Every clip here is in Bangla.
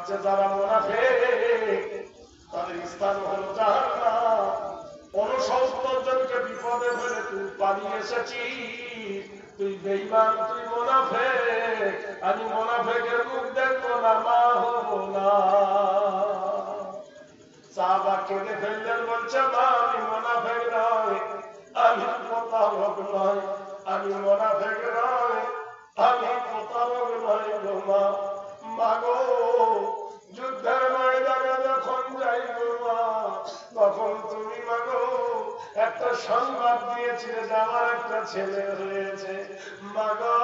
যে যারা মুনাফিক তাদের স্থান হলো জাহান্নাম। 69 জনকে বিপদে ফেলে তুই পালিয়ে এসেছিস, তুই বেঈমান, তুই মুনাফিক। আমি মুনাফিকের মুখ দেখবো না, মা হবো না। সাহাবা কেঁদে ফেললেন, বলছে মা আমি মুনাফিক নয়, আমি প্রতারক নয়, আমি মুনাফিক নয়, আমি প্রতারক নয় গো মা। মাগো যুদ্ধের ময়দানে যখন যাই গো মা, তখন তুমি মাগো একটা সংবাদ দিয়েছিলে যে আমার একটা ছেলে হয়েছে। মাগো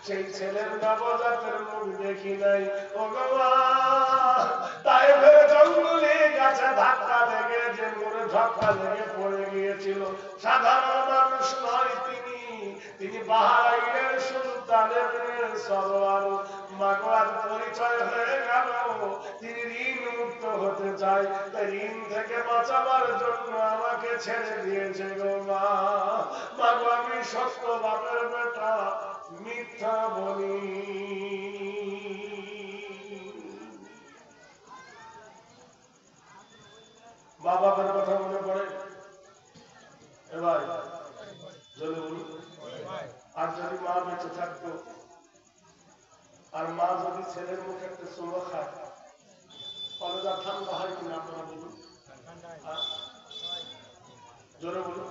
সেই ছেলের নবজাতের মুখ দেখি নাই ও গো মা। তাই ফের জঙ্গলে গাছে ধাক্কা লেগে যে মোড়ে ধাক্কা লেগে পড়ে গিয়েছিল, সাধারণ মানুষ নয় তিনি বাহরাইনের সুলতানের সরওয়ার। মাগোয়ার পরিচয় হয়ে গেল তিনি ঋণ মুক্ত হতে চায়, তাই ঋণ থেকে বাঁচাবার জন্য আমাকে ছেড়ে দিয়েছে গো মা। মাগো আমি সত্য বাপের বেটা, মিথ্যা বলি। মা বাবার কথা মনে পড়ে এবার যদি বলুন। আর যদি মা বেঁচে থাকতো, আর মা যদি ছেলের মুখে একটা চুমো খায়, কলেজা ঠান্ডা হয় কিনা আপনারা বলুন, জোরে বলুন।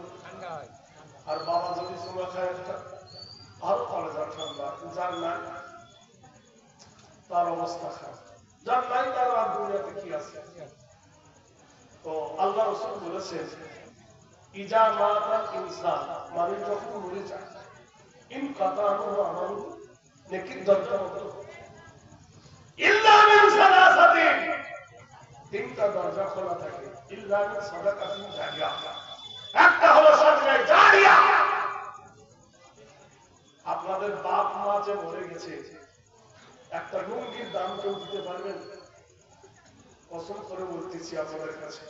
আর বাবা যদি চুমো খায় একটা, আরো কলেজা ঠান্ডা। যার নাই তার অবস্থা খারাপ, যার নাই তার আর দুনিয়াতে কি আছে। তো আল্লাহ রাসূল বলেছেন ইজা মাতাল ইনসান, মানুষ যখন মরে যায়, ইন কাতাহু আমালু, নেকির দরজা বন্ধ, ইল্লা মিন সালাসাতিন, তিনটা দরজা খোলা থাকে, ইল্লা মিন সাদাকাতিন জারিয়া, একটা হলো সাদকা জারিয়া। আপনাদের বাপ মা যে মরে গেছে, একটা লুঙ্গির দাম কেউ দিতে পারবেন? কসম করে বলতেছি আপনাদের কাছে,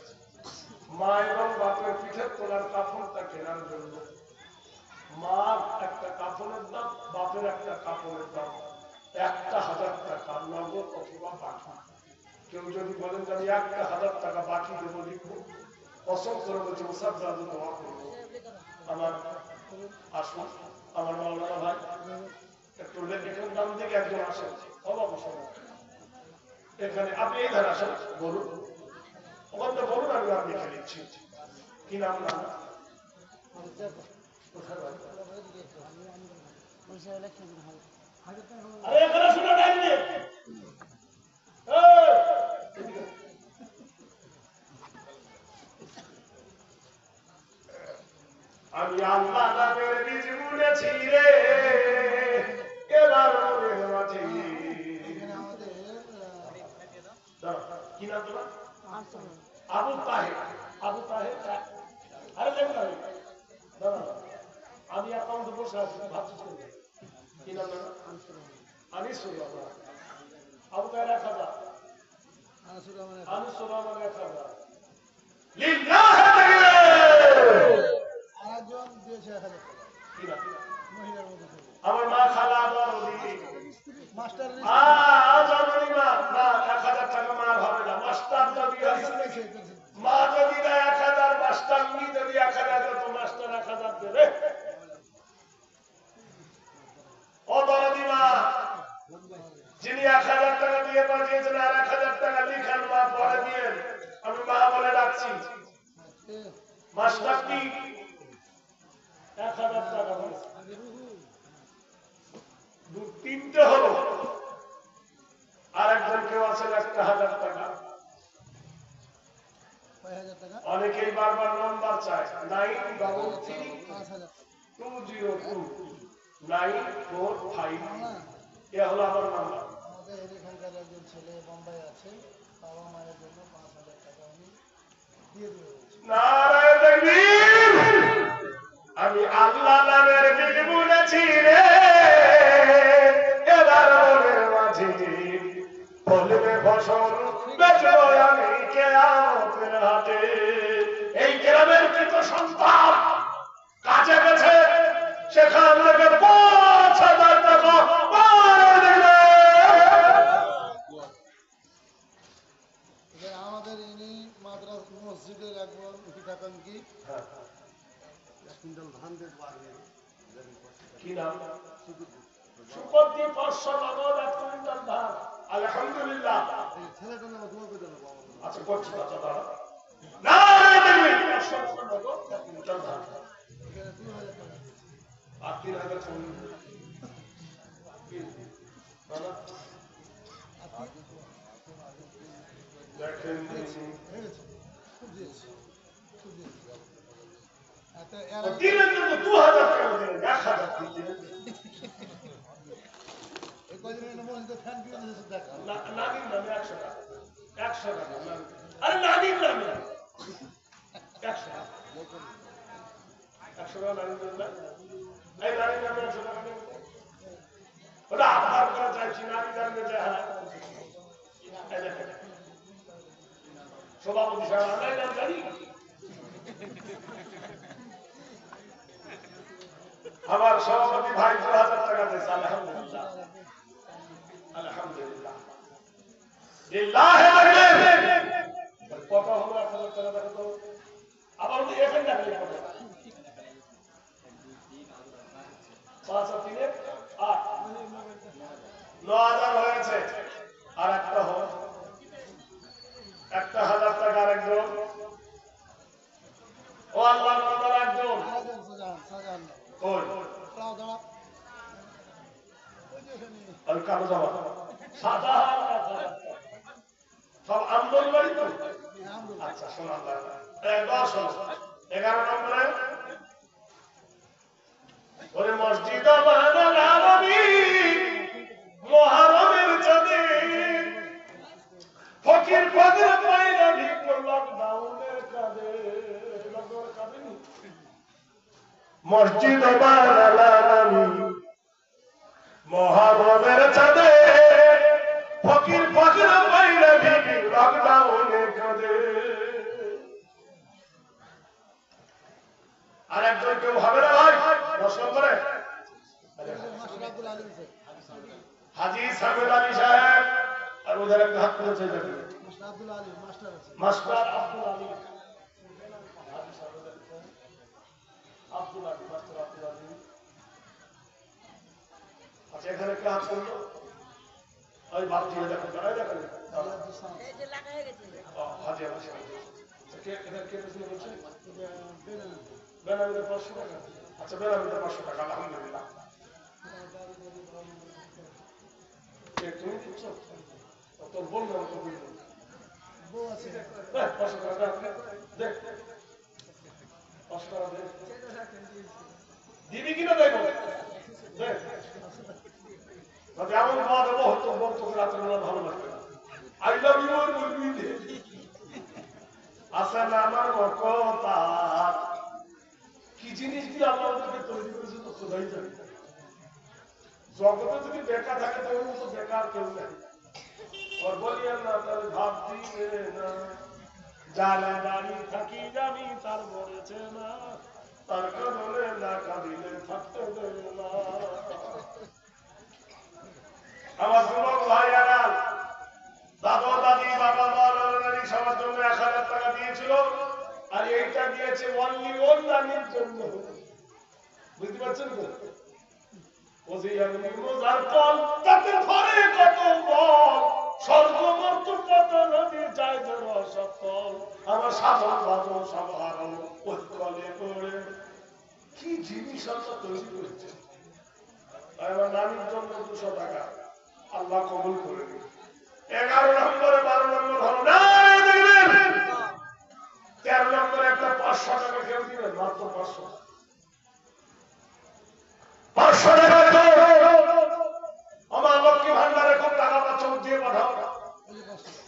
মা এবং বাপের পিঠের তোলার কাপড়টা কেনার জন্য মার একটা কাপড়ের দাম, বাপের একটা কাপড়ের দাম 1000 টাকা নগদ অথবা বাকি। কেউ যদি বলেন যে আমি 1000 টাকা বাকি দেবো, লিখবো, কসম করে বলছি মুসাফির দোয়া করবো। আমার আসুন, আমার মাওলানা ভাই একটু এখানে দাম থেকে একজন আসেন, অবশ্যই এখানে আপনি এই ধারে আসেন, বলুন ওখানে বলুন, আমি নাম লিখে দিচ্ছি। কি নাম? নাম আমি আল্লাহ নামের বীজ বুনেছি রে, এবার মনের মাঝে। কি নাম তোমার? আবু তাহের। আবু তাহের, আরে দেখুন আমি অ্যাকাউন্টে বসে আছি, ভাবছি কি নাম? আনিসুর রহমান। আবু তাহের 1000, আনিসুর রহমান 1000। আমার মা খালা মাস্টার না 1000 টাকা মার হবে না, মাস্টার যদি মা যদি না 1000, মাস্টার যদি 1000 তো মাস্টার 1000 দেবে। ও দরদি মা, যিনি 1000 টাকা দিয়ে পাঠিয়েছেন আর 1000 টাকা লিখান মা পরে দিয়ে, আমি মা বলে ডাকছি। মাস্টার কি 1000 টাকা তিনটে হলো, আর একজন কেউ আছেন 1000 টাকা। অনেকেই বারবার নাম্বার চায়, 9332029459, এ হলো আমার নাম্বার। আমাদের এখানকার একজন ছেলে বোম্বাই আছে, বাবা মায়ের জন্য 5000 টাকা আমি দিয়ে দিয়েছি। নারায়ে তাকবীর। আমি আল্লাহ নামের বীজ বুনেছি রে, এবার মনের মাঝে ফলবে ফসল, বেচবো আমি কিয়ামতের হাটে। এই গ্রামের কৃত সন্তান কাজে গেছে, সেখান থেকে 5000 টাকা মসজিদে রাখবো হিতাকাঙ্ক্ষী হ্যাঁ 1 কুইন্টাল ধান দিয়ে পারবে কি নাম সুপতি 500 নগদ 1 কুইন্টাল ধান আলহামদুলিল্লাহ এই ছেলেটার নাম দোয়া করে দেবো বাবা আচ্ছা করছি আচ্ছা দাঁড়া না 500 নগদ 1 কুইন্টাল ধান এখানে 2000 টাকা আর 3000 চলুন দেখেন খুব দিয়েছি খুব দিয়েছি এত দিলেন তো 2000 টাকা দিলেন 1000 দিলেন এই কয়দিনের মধ্যে ফ্যান কিনে দিয়েছে দেখা নানির নামে 100 টাকা 100 টাকা আরে নানির নামে 100 টাকা 100 টাকা নানির নামে এই নানির নামে 100 টাকা নেই ওটা আধার করা চাইছি নানির নামে যায় এই দেখেন সভাপতি সাহেব আমরা নাম জানি আমার সভাপতি ভাই 2000 টাকা দিয়েছে আলহামদুলিল্লাহ আলহামদুলিল্লাহ লিল্লাহি কত হলো 1000 টাকা দেখো তো আবার ওই এখানে দেখো কত 5 আর 3 8 9000 হয়েছে আর একটা হলো 1000 টাকা আরেকজন ও আল্লাহর বান্দার একজন সাজান কই দাঁড়াও দাঁড়াও ওই যে এখানে আর কালো জামা সাদা সব আমদনি বাড়ি তো আচ্ছা শোনা দশ 11 নম্বরে ওরে মসজিদ বানাল আরবি মুহররমের চাঁদে ফকির ফজর পায়না ভিক্র লকডাউনের কাঁদে লকডাউনের কাঁদে মসজিদ বানাল আরবি মুহররমের চাঁদে ফকির ফজর পায়না ভিক্র লকডাউনের কাঁদে আর একজন কেউ হবে না ভাই 10 নম্বরে মাস্টার আব্দুল আলী হাজী সামিদ আলী সাহেব আর ওদের একটা হাত করেছে দেখুন মাস্টার আব্দুল আলী মাস্টার আছে মাস্টার আব্দুল আলী হাজী সামিদ আলী সাহেব আব্দুল আলী মাস্টার আব্দুল আলী আচ্ছা এখানে কে হাত করলো ওই বাপ দিয়ে দেখুন দাঁড়াই দেখেন এই যে লাগা হয়ে গেছে হাজী আলী সাহেব কে এদের কে বুঝলে বলছে বেনামি বেনামিদের 500 টাকা আচ্ছা বেনামিদের 500 টাকা আলহামদুলিল্লাহ তুমি দিচ্ছ তোর বললো তো বুঝলো বউ আছে 500 টাকা দেখ 500 টাকা দে দিবি কিনা দেখো দেখ এমন খাওয়া দেবো হতো তোকে রাত্রে বেলা ভালো লাগবে না আই লাভ ইউ আর বলবি দে আসেন আমার মকতা কি জিনিস দিয়ে আল্লাহ ওদেরকে তৈরি করেছে তো খোদাই জানে জগতে যদি বেকার থাকে তো ওর মতো বেকার কেউ নেই और बोलिए ना তার ভাব দিবে না জানা জানি থাকি জানি তার বলেছে না তার কারণে না কাঁদিলে থাকতে দেবে না আমার যুবক ভাইয়ারা দাদা দাদি বাবা মা নানি সবার জন্য 1000 টাকা দিয়েছিল আর এইটা দিয়েছে অনলি ওর নানির জন্য বুঝতে পারছেন তো ওজি আমি মোজার কল তাতে ভরে কত বল স্বর্গমর্ত কত নদী যায় ধর সকল আমার সাধন ভাজন সভারণ উৎকলে পড়ে কি জিনিস আল্লাহ তৈরি করেছে আমার নানির জন্য 200 টাকা আল্লাহ কবুল করে দিন 11 নম্বরে 12 নম্বর হলো না 13 নম্বরে একটা 500 টাকা কেউ দিবেন মাত্র 500 টাকা আমার লক্ষ্মী ভান্ডারে খুব টাকা পাচ্ছ দিয়ে পাঠাও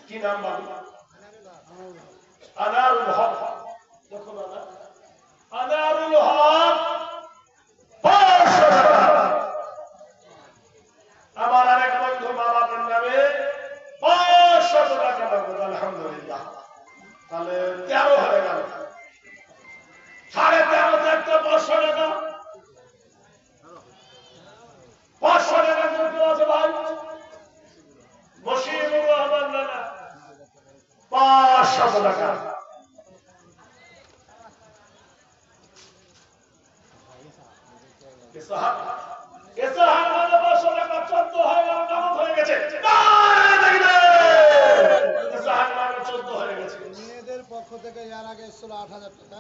কি নাম বাবু আনারুল হক দেখো দাদা আনারুল হক 500 টাকা আমার আরেক বন্ধু মা বাবার নামে 500 টাকা নগদ আলহামদুলিল্লাহ তাহলে 13 হয়ে গেল 13.5 একটা 500 টাকা 500 টাকা যোগ্য আছে ভাই মশিউর রহমান নানা 500 টাকা মেয়েদের পক্ষ থেকে এর আগে এসেছিল 8,000 টাকা,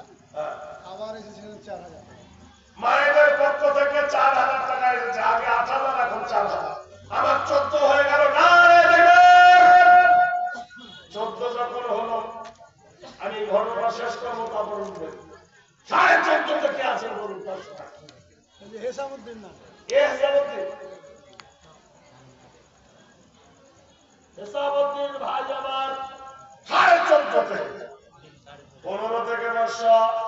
আবার এসেছিল 4,000 টাকা। মায়েদের পক্ষ থেকে 4,000 টাকা এসেছে, আগে 8,000, এখন 4,000, আমার 14 হয়ে গেল। না 14 যখন হলো, আমি ঘটনা শেষ করবো, তারপর উঠবে। 14.5 থেকে আছেন বলুন, 10 টাকা। হেসামুদ্দিন না, হেসাবুদ্দিন ভাই আমার 14.5 থেকে 15 থেকে 500